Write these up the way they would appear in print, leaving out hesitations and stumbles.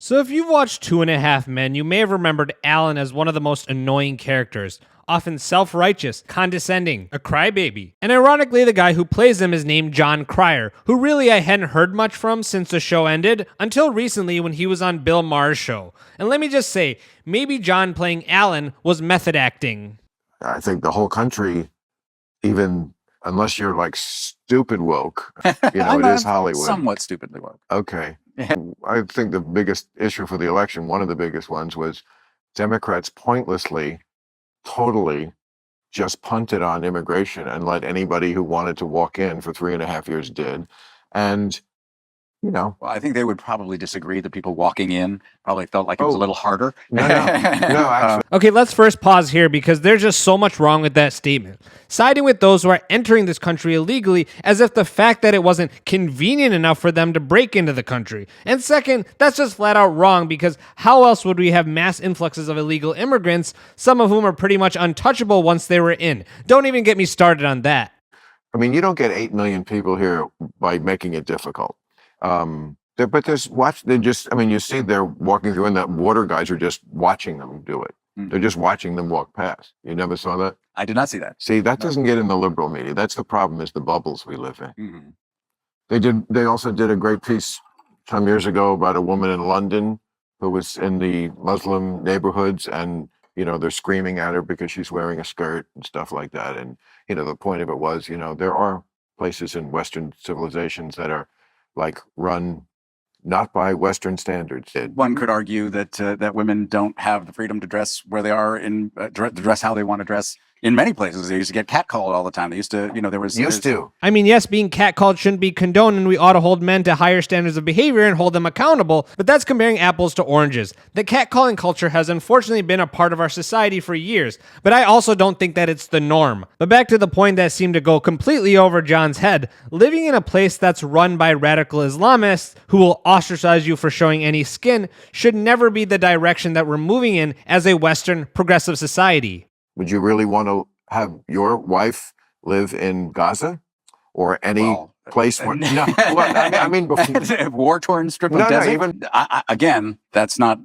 So if you've watched Two and a Half Men, you may have remembered Alan as one of the most annoying characters, often self-righteous, condescending, a crybaby. And ironically, the guy who plays him is named Jon Cryer, who really I hadn't heard much from since the show ended, until recently when he was on Bill Maher's show. And let me just say, maybe Jon playing Alan was method acting. I think the whole country, even unless you're like stupid woke, it is Hollywood. Somewhat stupidly woke. Okay. I think the biggest issue for the election, one of the biggest ones, was Democrats pointlessly, totally just punted on immigration and let anybody who wanted to walk in for 3.5 years did. And, Well, I think they would probably disagree that people walking in probably felt like it was a little harder. No, actually. Okay, let's first pause here because there's just so much wrong with that statement. Siding with those who are entering this country illegally as if the fact that it wasn't convenient enough for them to break into the country. And second, that's just flat out wrong because how else would we have mass influxes of illegal immigrants, some of whom are pretty much untouchable once they were in? Don't even get me started on that. I mean, you don't get 8 million people here by making it difficult. But you see they're walking through and the water guys are just watching them do it. They're just watching them walk past. You never saw that? I did not see that. See, that doesn't get in the liberal media. That's the problem, is the bubbles we live in. Mm-hmm. They also did a great piece some years ago about a woman in London who was in the Muslim neighborhoods and, they're screaming at her because she's wearing a skirt and stuff like that. And, the point of it was, there are places in Western civilizations that are like run not by Western standards. One could argue that that women don't have the freedom to dress where they are in dress how they want to dress. In many places, they used to get catcalled all the time. They used to, Used to. I mean, yes, being catcalled shouldn't be condoned, and we ought to hold men to higher standards of behavior and hold them accountable, but that's comparing apples to oranges. The catcalling culture has unfortunately been a part of our society for years, but I also don't think that it's the norm. But back to the point that seemed to go completely over John's head, living in a place that's run by radical Islamists who will ostracize you for showing any skin should never be the direction that we're moving in as a Western progressive society. Would you really want to have your wife live in Gaza or any place where? No, I mean, before war-torn strip of desert. Again, that's not.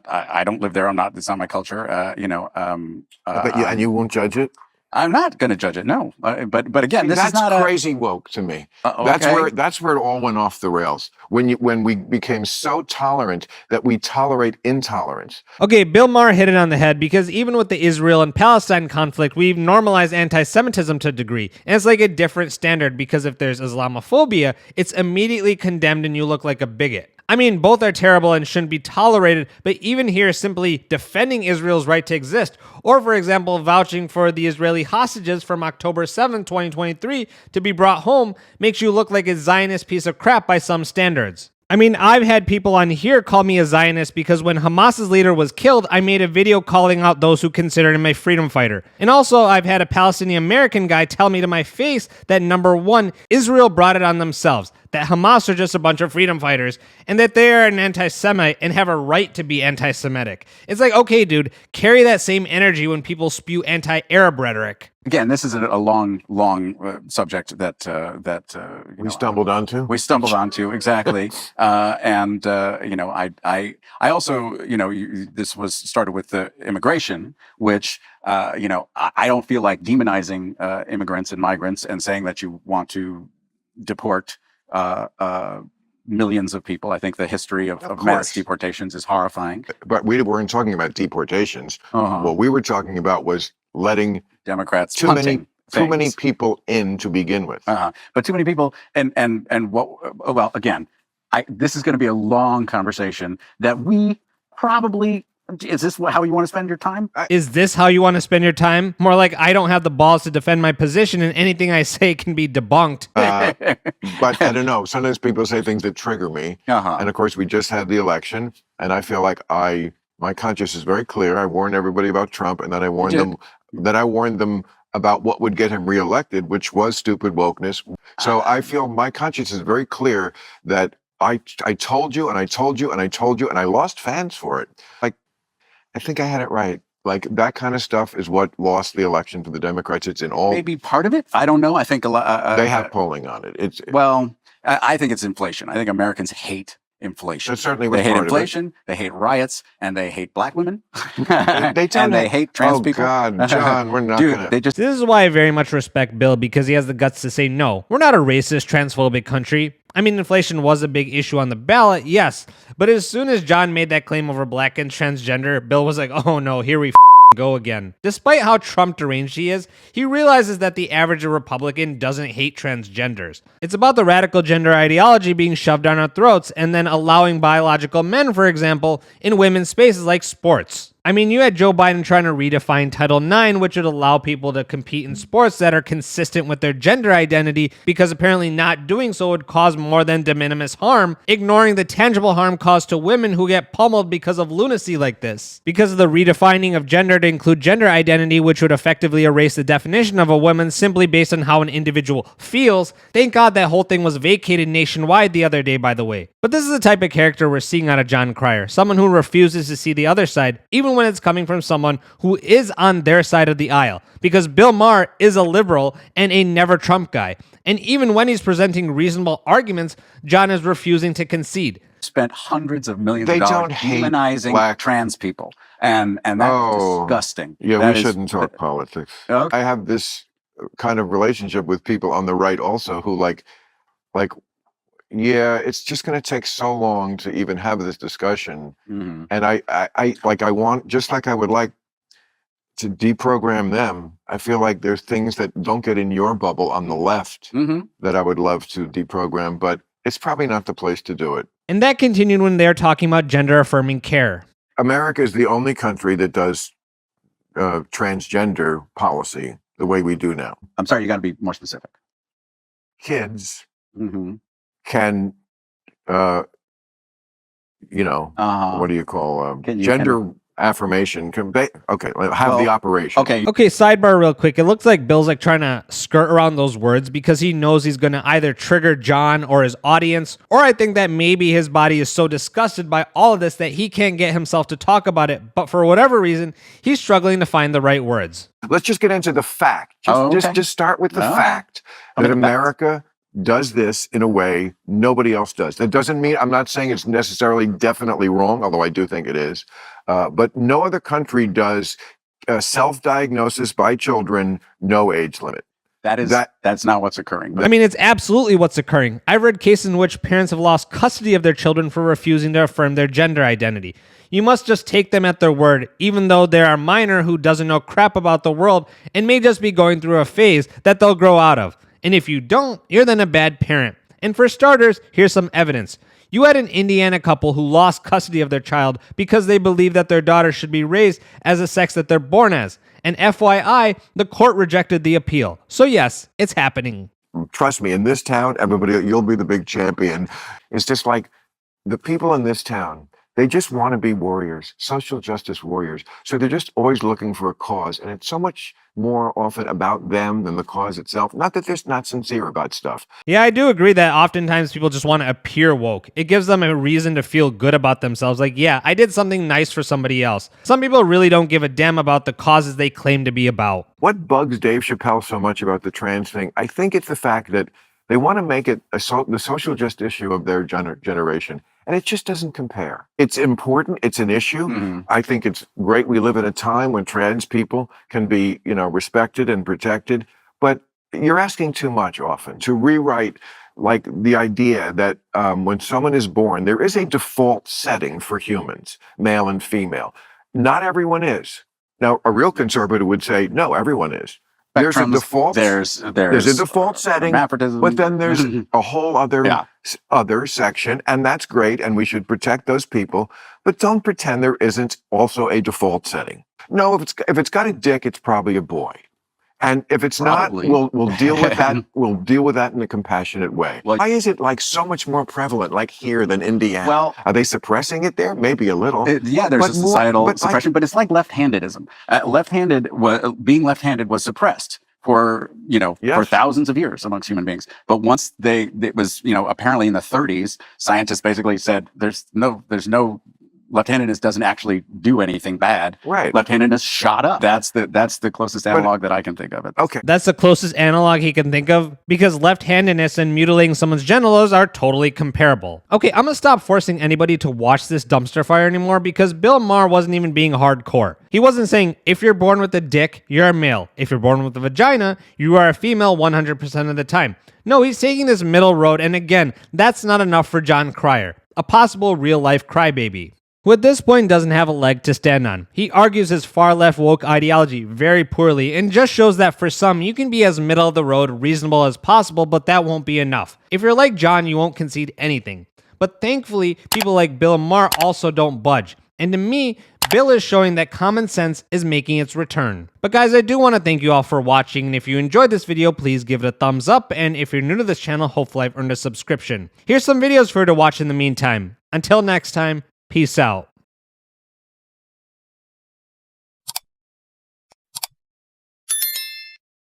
I don't live there. It's not my culture. And you won't judge it. I'm not going to judge it. No, but again, this is not crazy woke to me. Okay. That's where it all went off the rails. When we became so tolerant that we tolerate intolerance. Okay, Bill Maher hit it on the head because even with the Israel and Palestine conflict, we've normalized anti-Semitism to a degree. And it's like a different standard because if there's Islamophobia, it's immediately condemned and you look like a bigot. I mean, both are terrible and shouldn't be tolerated, but even here, simply defending Israel's right to exist, or for example, vouching for the Israeli hostages from October 7, 2023 to be brought home, makes you look like a Zionist piece of crap by some standards. I mean, I've had people on here call me a Zionist because when Hamas's leader was killed, I made a video calling out those who considered him a freedom fighter. And also, I've had a Palestinian American guy tell me to my face that number one, Israel brought it on themselves, that Hamas are just a bunch of freedom fighters, and that they are an anti-Semite and have a right to be anti-Semitic. It's like, okay, dude, carry that same energy when people spew anti-Arab rhetoric. Again, this is a long subject that We stumbled onto. We stumbled onto exactly, I also this was started with the immigration, which I don't feel like demonizing immigrants and migrants and saying that you want to deport millions of people. I think the history of mass deportations is horrifying. But we weren't talking about deportations. What we were talking about was letting Democrats too many people in to begin with. But too many people, and what? Well, again, this is going to be a long conversation that we probably. Is this how you want to spend your time? Is this how you want to spend your time? More like I don't have the balls to defend my position, and anything I say can be debunked. But I don't know. Sometimes people say things that trigger me, and of course, we just had the election, and I feel like my conscience is very clear. I warned everybody about Trump, and then I warned them about what would get him reelected, which was stupid wokeness. So I feel my conscience is very clear that I told you, and I told you, and I told you, and I lost fans for it. Like, I think I had it right. Like, that kind of stuff is what lost the election for the Democrats. It's in all. Maybe part of it. I don't know. I think a lot. They have polling on it. I think it's inflation. I think Americans hate inflation. That certainly was They hate part of it. inflation, they hate riots, and they hate black women. They don't and they hate trans people. Oh God, John, we're not Dude, gonna. they just This is why I very much respect Bill, because he has the guts to say, no, we're not a racist, transphobic country. I mean, inflation was a big issue on the ballot, yes, but as soon as John made that claim over black and transgender, Bill was like, oh no, here we go again. Despite how Trump deranged he is, he realizes that the average Republican doesn't hate transgenders. It's about the radical gender ideology being shoved down our throats and then allowing biological men, for example, in women's spaces like sports. I mean, you had Joe Biden trying to redefine Title IX, which would allow people to compete in sports that are consistent with their gender identity, because apparently not doing so would cause more than de minimis harm, ignoring the tangible harm caused to women who get pummeled because of lunacy like this. Because of the redefining of gender to include gender identity, which would effectively erase the definition of a woman simply based on how an individual feels. Thank God that whole thing was vacated nationwide the other day, by the way. But this is the type of character we're seeing out of Jon Cryer, someone who refuses to see the other side, even when it's coming from someone who is on their side of the aisle. Because Bill Maher is a liberal and a never Trump guy. And even when he's presenting reasonable arguments, John is refusing to concede. Spent hundreds of millions They of dollars don't hate demonizing black trans people. And that's disgusting. Yeah, That we is- shouldn't talk politics. Okay. I have this kind of relationship with people on the right also who like, yeah, it's just going to take so long to even have this discussion. Mhm. And I want, just like I would like to deprogram them, I feel like there's things that don't get in your bubble on the left Mhm. that I would love to deprogram, but it's probably not the place to do it. And that continued when they're talking about gender affirming care. America is the only country that does transgender policy the way we do now. I'm sorry, you got to be more specific. Kids Mhm. can, what Uh-huh. do you call Can you gender affirmation? Have the operation. Okay. Okay, sidebar real quick. It looks like Bill's like trying to skirt around those words because he knows he's going to either trigger John or his audience, or I think that maybe his body is so disgusted by all of this that he can't get himself to talk about it, but for whatever reason, he's struggling to find the right words. Let's just get into the fact. Just start with the fact that America does this in a way nobody else does. That doesn't mean, I'm not saying it's necessarily definitely wrong, although I do think it is. But no other country does self-diagnosis by children, no age limit. That's not what's occurring. I mean, it's absolutely what's occurring. I've read cases in which parents have lost custody of their children for refusing to affirm their gender identity. You must just take them at their word, even though they're a minor who doesn't know crap about the world and may just be going through a phase that they'll grow out of. And if you don't, you're then a bad parent. And for starters, here's some evidence. You had an Indiana couple who lost custody of their child because they believed that their daughter should be raised as a sex that they're born as. And FYI, the court rejected the appeal. So yes, it's happening. Trust me, in this town, everybody, you'll be the big champion. It's just like the people in this town, they just want to be warriors, social justice warriors. So they're just always looking for a cause. And it's so much more often about them than the cause itself. Not that they're not sincere about stuff. Yeah, I do agree that oftentimes people just want to appear woke. It gives them a reason to feel good about themselves. Like, yeah, I did something nice for somebody else. Some people really don't give a damn about the causes they claim to be about. What bugs Dave Chappelle so much about the trans thing, I think it's the fact that they want to make it the social just issue of their generation. And it just doesn't compare. It's important. It's an issue. Mm-hmm. I think it's great. We live in a time when trans people can be, respected and protected. But you're asking too much often to rewrite like the idea that when someone is born, there is a default setting for humans, male and female. Not everyone is. Now, a real conservative would say, no, everyone is. There's a default. There's a default setting, hermaphroditism. but then there's a whole other section, and that's great, and we should protect those people. But don't pretend there isn't also a default setting. No, if it's got a dick, it's probably a boy, and if it's Probably. not, we'll deal with that. We'll deal with that in a compassionate way. Well, why is it like so much more prevalent, like here than Indiana? Well, are they suppressing it there? Maybe a little. There's a societal suppression, but it's like left-handedism. Being left-handed was suppressed for for thousands of years amongst human beings. But once it was apparently in the 30s, scientists basically said there's no left-handedness doesn't actually do anything bad. Right. Left-handedness shot up. That's the closest analog that I can think of it. Okay. That's the closest analog he can think of, because left-handedness and mutilating someone's genitals are totally comparable. Okay, I'm gonna stop forcing anybody to watch this dumpster fire anymore, because Bill Maher wasn't even being hardcore. He wasn't saying, if you're born with a dick, you're a male. If you're born with a vagina, you are a female 100% of the time. No, he's taking this middle road, and again, that's not enough for Jon Cryer, a possible real-life crybaby, who at this point doesn't have a leg to stand on. He argues his far-left woke ideology very poorly and just shows that for some, you can be as middle-of-the-road reasonable as possible, but that won't be enough. If you're like Jon, you won't concede anything. But thankfully, people like Bill Maher also don't budge. And to me, Bill is showing that common sense is making its return. But guys, I do want to thank you all for watching, and if you enjoyed this video, please give it a thumbs up, and if you're new to this channel, hopefully I've earned a subscription. Here's some videos for you to watch in the meantime. Until next time, peace out.